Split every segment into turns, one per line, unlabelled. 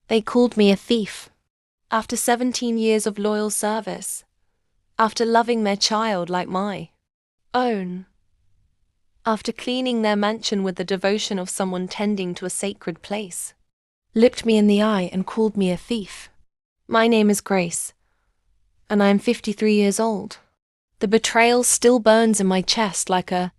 They called me a thief. After 17 years of loyal service. After loving their child like my own. After cleaning their mansion with the devotion of someone tending to a sacred place. Looked me in the eye and called me a thief. My name is Grace, and I am 53 years old. The betrayal still burns in my chest like a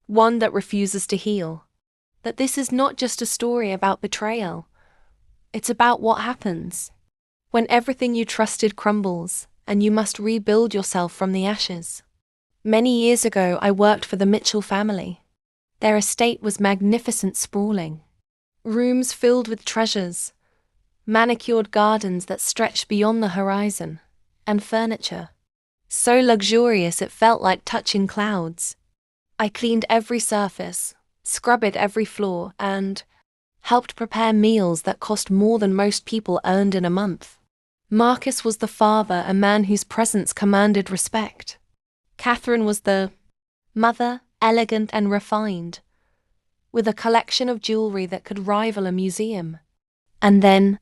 one that refuses to heal. That this is not just a story about betrayal. It's about what happens when everything you trusted crumbles and you must rebuild yourself from the ashes. Many years ago, I worked for the Mitchell family. Their estate was magnificent, sprawling. Rooms filled with treasures, manicured gardens that stretched beyond the horizon, and furniture so luxurious it felt like touching clouds. I cleaned every surface, scrubbed every floor, and helped prepare meals that cost more than most people earned in a month. Marcus was the father, a man whose presence commanded respect. Catherine was the mother, elegant and refined, with a collection of jewelry that could rival a museum. And then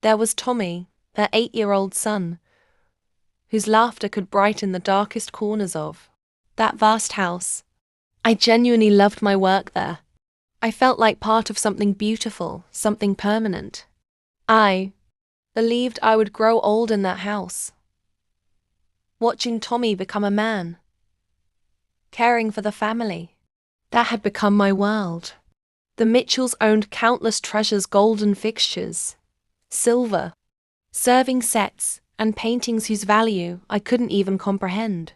there was Tommy, her 8-year-old son, whose laughter could brighten the darkest corners of that vast house. I genuinely loved my work there. I felt like part of something beautiful, something permanent. I believed I would grow old in that house, watching Tommy become a man, caring for the family. That had become my world. The Mitchells owned countless treasures, golden fixtures, silver, serving sets, and paintings whose value I couldn't even comprehend.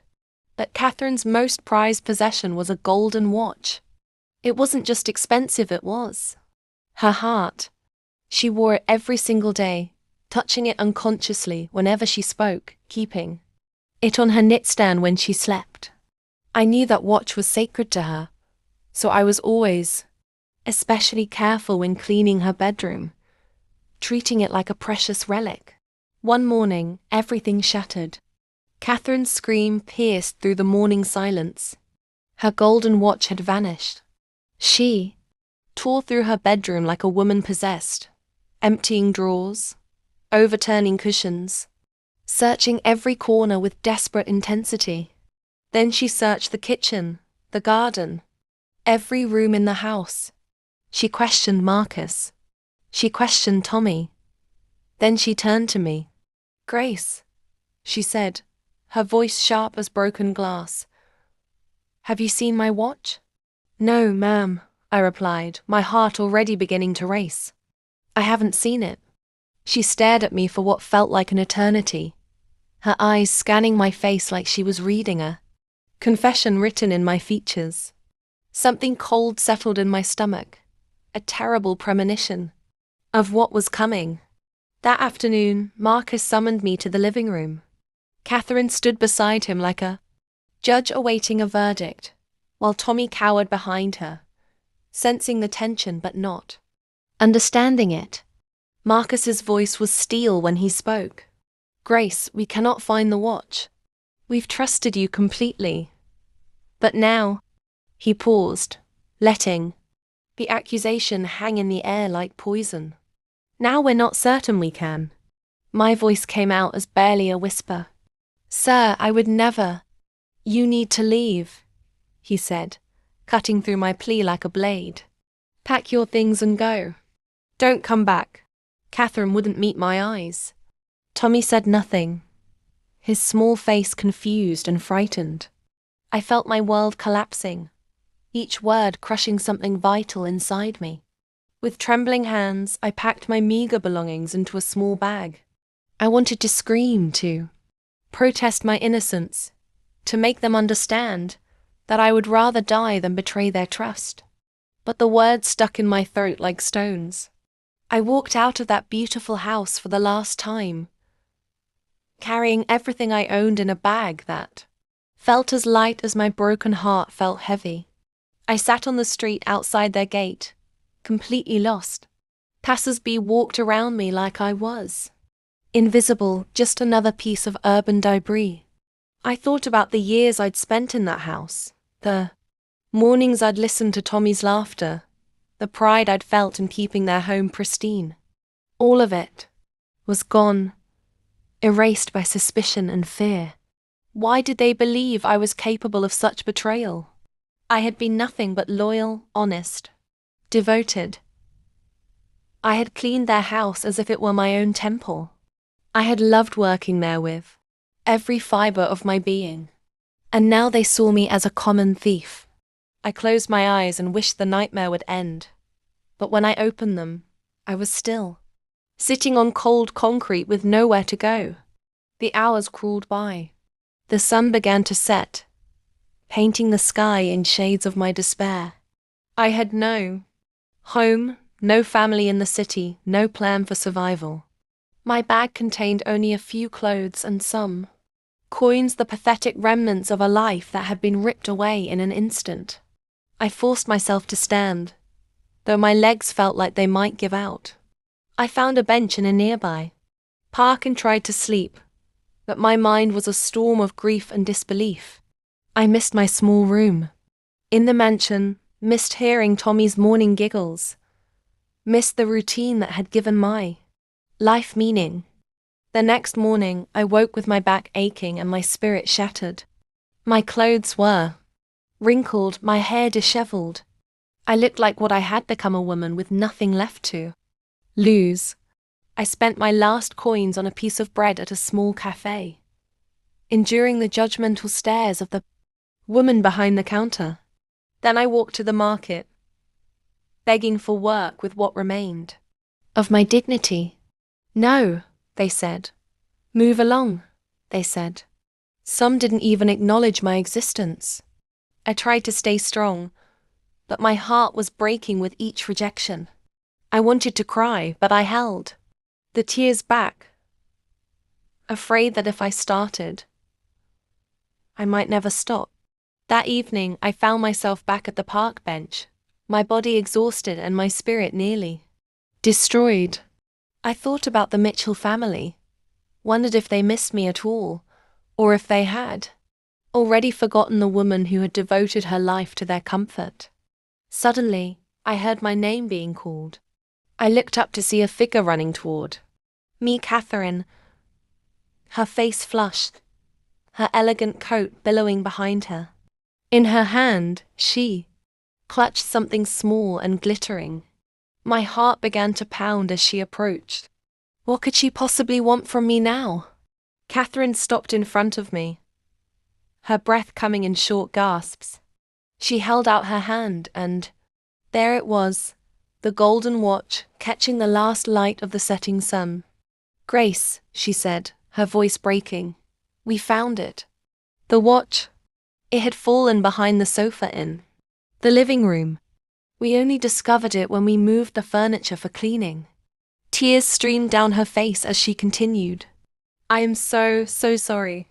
But Catherine's most prized possession was a golden watch. It wasn't just expensive, it was her heart. She wore it every single day, touching it unconsciously whenever she spoke, keeping it on her nightstand when she slept. I knew that watch was sacred to her, so I was always especially careful when cleaning her bedroom, treating it like a precious relic. One morning, everything shattered. Catherine's scream pierced through the morning silence. Her golden watch had vanished. She tore through her bedroom like a woman possessed, emptying drawers, overturning cushions, searching every corner with desperate intensity. Then she searched the kitchen, the garden, every room in the house. She questioned Marcus. She questioned Tommy. Then she turned to me. "Grace," she said, her voice sharp as broken glass. "Have you seen my watch?" "No, ma'am," I replied, my heart already beginning to race. "I haven't seen it." She stared at me for what felt like an eternity, her eyes scanning my face like she was reading a confession written in my features. Something cold settled in my stomach, a terrible premonition of what was coming. That afternoon, Marcus summoned me to the living room. Catherine stood beside him like a judge awaiting a verdict, while Tommy cowered behind her, sensing the tension but not understanding it. Marcus's voice was steel when he spoke. "Grace, we cannot find the watch. We've trusted you completely. But now," he paused, letting the accusation hang in the air like poison. "Now we're not certain we can." My voice came out as barely a whisper. "Sir, I would never." "You need to leave," he said, cutting through my plea like a blade. "Pack your things and go. Don't come back." Catherine wouldn't meet my eyes. Tommy said nothing, his small face confused and frightened. I felt my world collapsing, each word crushing something vital inside me. With trembling hands, I packed my meager belongings into a small bag. I wanted to scream, to protest my innocence, to make them understand that I would rather die than betray their trust. But the words stuck in my throat like stones. I walked out of that beautiful house for the last time, carrying everything I owned in a bag that felt as light as my broken heart felt heavy. I sat on the street outside their gate, completely lost. Passers-by walked around me like I was invisible, just another piece of urban debris. I thought about the years I'd spent in that house, the mornings I'd listened to Tommy's laughter, the pride I'd felt in keeping their home pristine. All of it was gone, erased by suspicion and fear. Why did they believe I was capable of such betrayal? I had been nothing but loyal, honest, devoted. I had cleaned their house as if it were my own temple. I had loved working there with every fiber of my being. And now they saw me as a common thief. I closed my eyes and wished the nightmare would end. But when I opened them, I was still, sitting on cold concrete with nowhere to go. The hours crawled by. The sun began to set, painting the sky in shades of my despair. I had no home, no family in the city, no plan for survival. My bag contained only a few clothes and some coins, the pathetic remnants of a life that had been ripped away in an instant. I forced myself to stand, though my legs felt like they might give out. I found a bench in a nearby park and tried to sleep, but my mind was a storm of grief and disbelief. I missed my small room in the mansion, missed hearing Tommy's morning giggles, missed the routine that had given my life meaning. The next morning, I woke with my back aching and my spirit shattered. My clothes were wrinkled, my hair disheveled. I looked like what I had become, a woman with nothing left to lose. I spent my last coins on a piece of bread at a small cafe, enduring the judgmental stares of the woman behind the counter. Then I walked to the market, begging for work with what remained of my dignity. No, they said. Move along, they said. Some didn't even acknowledge my existence. I tried to stay strong, but my heart was breaking with each rejection. I wanted to cry, but I held the tears back, afraid that if I started, I might never stop. That evening, I found myself back at the park bench, my body exhausted and my spirit nearly destroyed. I thought about the Mitchell family, wondered if they missed me at all, or if they had already forgotten the woman who had devoted her life to their comfort. Suddenly, I heard my name being called. I looked up to see a figure running toward me, Catherine, her face flushed, her elegant coat billowing behind her. In her hand, she clutched something small and glittering. My heart began to pound as she approached. What could she possibly want from me now? Catherine stopped in front of me, her breath coming in short gasps. She held out her hand and there it was, the golden watch catching the last light of the setting sun. Grace, she said, her voice breaking. We found it. The watch. It had fallen behind the sofa in the living room. We only discovered it when we moved the furniture for cleaning. Tears streamed down her face as she continued. I am so sorry.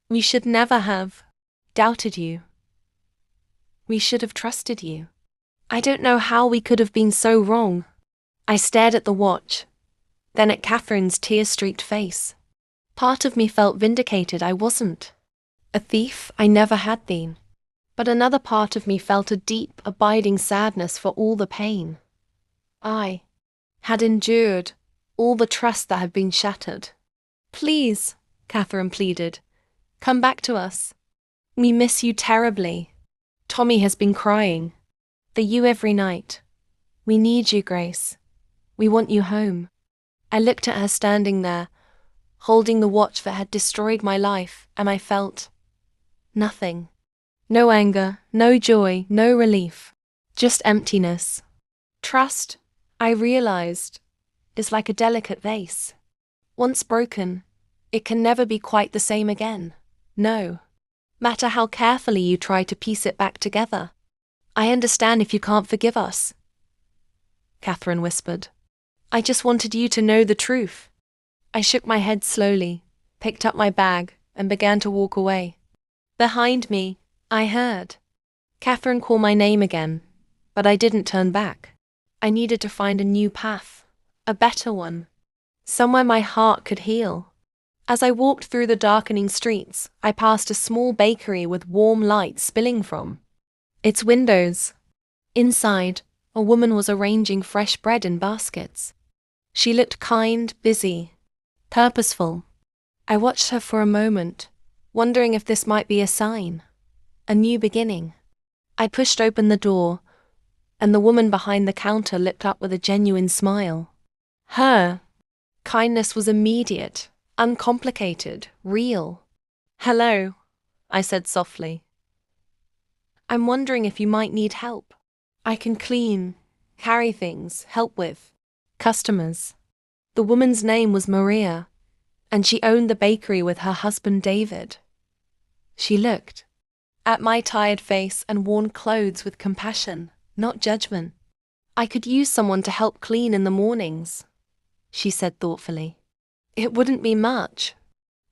We should never have doubted you. We should have trusted you. I don't know how we could have been so wrong. I stared at the watch, then at Catherine's tear-streaked face. Part of me felt vindicated. I wasn't a thief. I never had been. But another part of me felt a deep, abiding sadness for all the pain I had endured, all the trust that had been shattered. Please, Catherine pleaded, come back to us. We miss you terribly. Tommy has been crying for you every night. We need you, Grace. We want you home. I looked at her standing there, holding the watch that had destroyed my life, and I felt nothing. No anger, no joy, no relief. Just emptiness. Trust, I realized, is like a delicate vase. Once broken, it can never be quite the same again. No matter how carefully you try to piece it back together. I understand if you can't forgive us, Catherine whispered. I just wanted you to know the truth. I shook my head slowly, picked up my bag, and began to walk away. Behind me, I heard Catherine call my name again, but I didn't turn back. I needed to find a new path, a better one, somewhere my heart could heal. As I walked through the darkening streets, I passed a small bakery with warm light spilling from its windows. Inside, a woman was arranging fresh bread in baskets. She looked kind, busy, purposeful. I watched her for a moment, wondering if this might be a sign, a new beginning. I pushed open the door, and the woman behind the counter looked up with a genuine smile. Her kindness was immediate, uncomplicated, real. "Hello," I said softly. "I'm wondering if you might need help. I can clean, carry things, help with customers." The woman's name was Maria, and she owned the bakery with her husband David. She looked at my tired face and worn clothes with compassion, not judgment. "I could use someone to help clean in the mornings," she said thoughtfully. "It wouldn't be much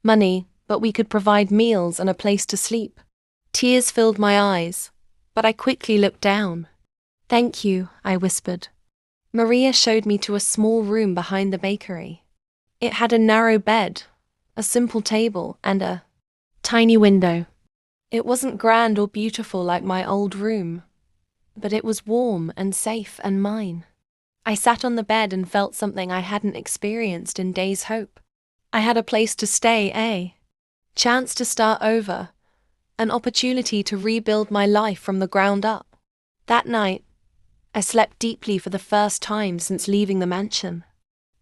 money, but we could provide meals and a place to sleep." Tears filled my eyes, but I quickly looked down. "Thank you," I whispered. Maria showed me to a small room behind the bakery. It had a narrow bed, a simple table, and a tiny window. It wasn't grand or beautiful like my old room, but it was warm and safe and mine. I sat on the bed and felt something I hadn't experienced in days' hope. I had a place to stay, a chance to start over, an opportunity to rebuild my life from the ground up. That night, I slept deeply for the first time since leaving the mansion.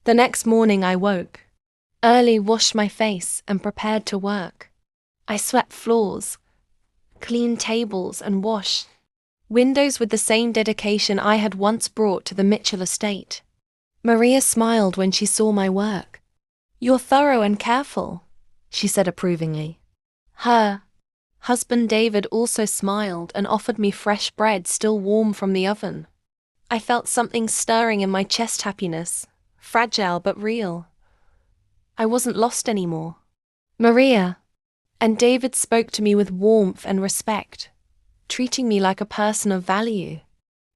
The next morning I woke early, washed my face, and prepared to work. I swept floors, cleaned tables, and washed windows with the same dedication I had once brought to the Mitchell estate. Maria smiled when she saw my work. "You're thorough and careful," she said approvingly. Her husband David also smiled and offered me fresh bread still warm from the oven. I felt something stirring in my chest, happiness, fragile but real. I wasn't lost anymore. Maria and David spoke to me with warmth and respect, treating me like a person of value.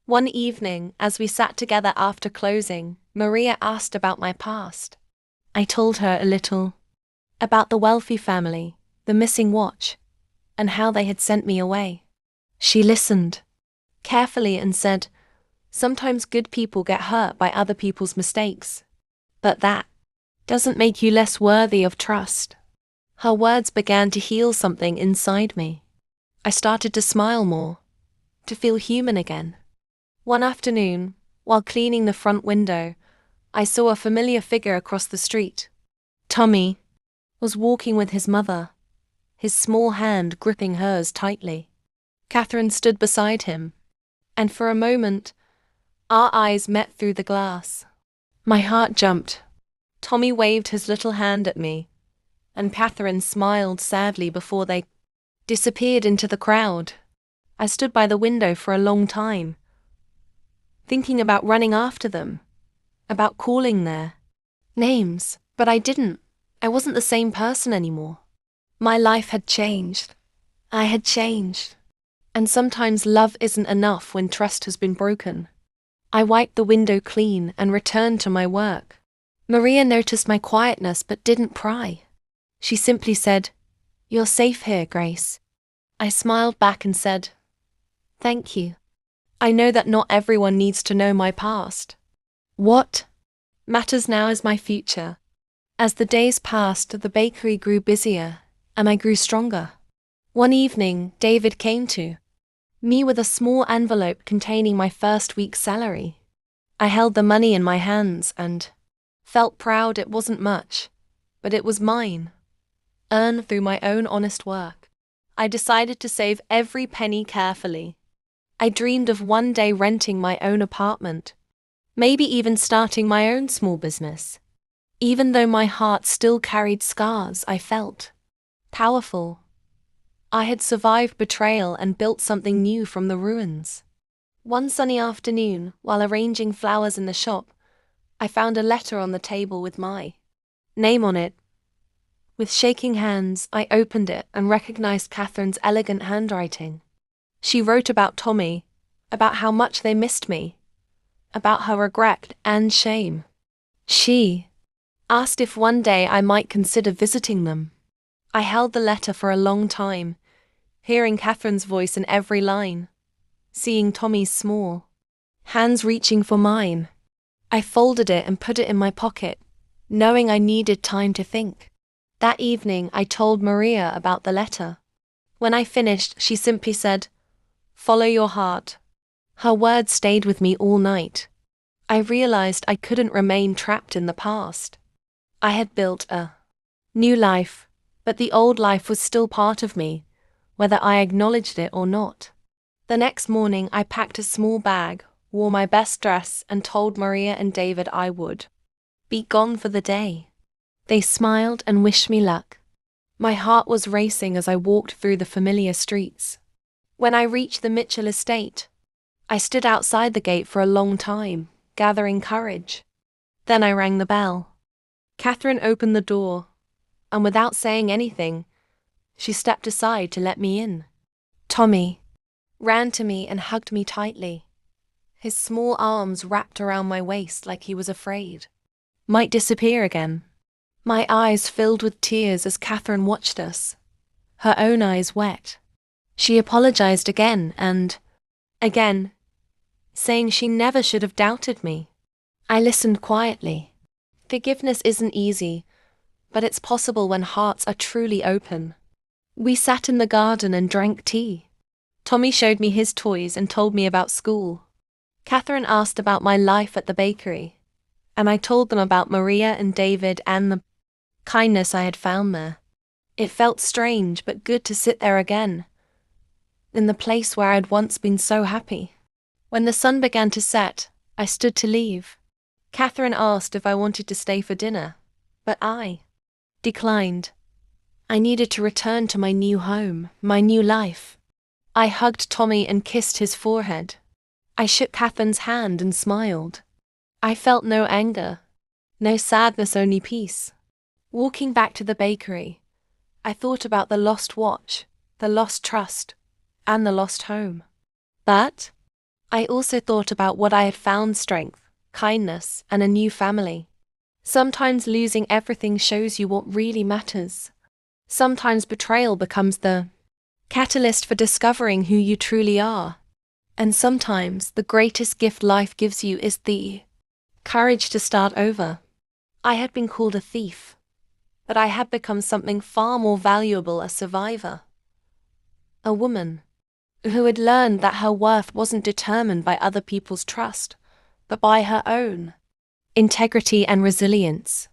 One evening, as we sat together after closing, Maria asked about my past. I told her a little about the wealthy family, the missing watch, and how they had sent me away. She listened carefully and said, "Sometimes good people get hurt by other people's mistakes, but that doesn't make you less worthy of trust." Her words began to heal something inside me. I started to smile more, to feel human again. One afternoon, while cleaning the front window, I saw a familiar figure across the street. Tommy was walking with his mother, his small hand gripping hers tightly. Catherine stood beside him, and for a moment, our eyes met through the glass. My heart jumped. Tommy waved his little hand at me, and Catherine smiled sadly before they disappeared into the crowd. I stood by the window for a long time, thinking about running after them, about calling their names, but I didn't. I wasn't the same person anymore. My life had changed. I had changed. And sometimes love isn't enough when trust has been broken. I wiped the window clean and returned to my work. Maria noticed my quietness but didn't pry. She simply said, "You're safe here, Grace." I smiled back and said, "Thank you. I know that not everyone needs to know my past. What matters now is my future." As the days passed, the bakery grew busier, and I grew stronger. One evening, David came to me with a small envelope containing my first week's salary. I held the money in my hands and felt proud. It wasn't much, but it was mine, earned through my own honest work. I decided to save every penny carefully. I dreamed of one day renting my own apartment, maybe even starting my own small business. Even though my heart still carried scars, I felt powerful. I had survived betrayal and built something new from the ruins. One sunny afternoon, while arranging flowers in the shop, I found a letter on the table with my name on it. With shaking hands, I opened it and recognized Catherine's elegant handwriting. She wrote about Tommy, about how much they missed me, about her regret and shame. She asked if one day I might consider visiting them. I held the letter for a long time, hearing Catherine's voice in every line, seeing Tommy's small hands reaching for mine. I folded it and put it in my pocket, knowing I needed time to think. That evening, I told Maria about the letter. When I finished, she simply said, "Follow your heart." Her words stayed with me all night. I realized I couldn't remain trapped in the past. I had built a new life, but the old life was still part of me, whether I acknowledged it or not. The next morning, I packed a small bag, wore my best dress, and told Maria and David I would be gone for the day. They smiled and wished me luck. My heart was racing as I walked through the familiar streets. When I reached the Mitchell estate, I stood outside the gate for a long time, gathering courage. Then I rang the bell. Catherine opened the door, and without saying anything, she stepped aside to let me in. Tommy ran to me and hugged me tightly. His small arms wrapped around my waist like he was afraid might disappear again. My eyes filled with tears as Catherine watched us, her own eyes wet. She apologized again and again, saying she never should have doubted me. I listened quietly. Forgiveness isn't easy, but it's possible when hearts are truly open. We sat in the garden and drank tea. Tommy showed me his toys and told me about school. Catherine asked about my life at the bakery, and I told them about Maria and David and the kindness I had found there. It felt strange but good to sit there again, in the place where I'd once been so happy. When the sun began to set, I stood to leave. Catherine asked if I wanted to stay for dinner, but I declined. I needed to return to my new home, my new life. I hugged Tommy and kissed his forehead. I shook Catherine's hand and smiled. I felt no anger, no sadness, only peace. Walking back to the bakery, I thought about the lost watch, the lost trust, and the lost home. But I also thought about what I had found: strength, kindness, and a new family. Sometimes losing everything shows you what really matters. Sometimes betrayal becomes the catalyst for discovering who you truly are. And sometimes the greatest gift life gives you is the courage to start over. I had been called a thief, but I had become something far more valuable: a survivor. A woman who had learned that her worth wasn't determined by other people's trust, but by her own integrity and resilience.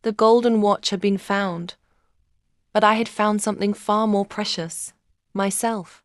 The golden watch had been found, but I had found something far more precious: myself.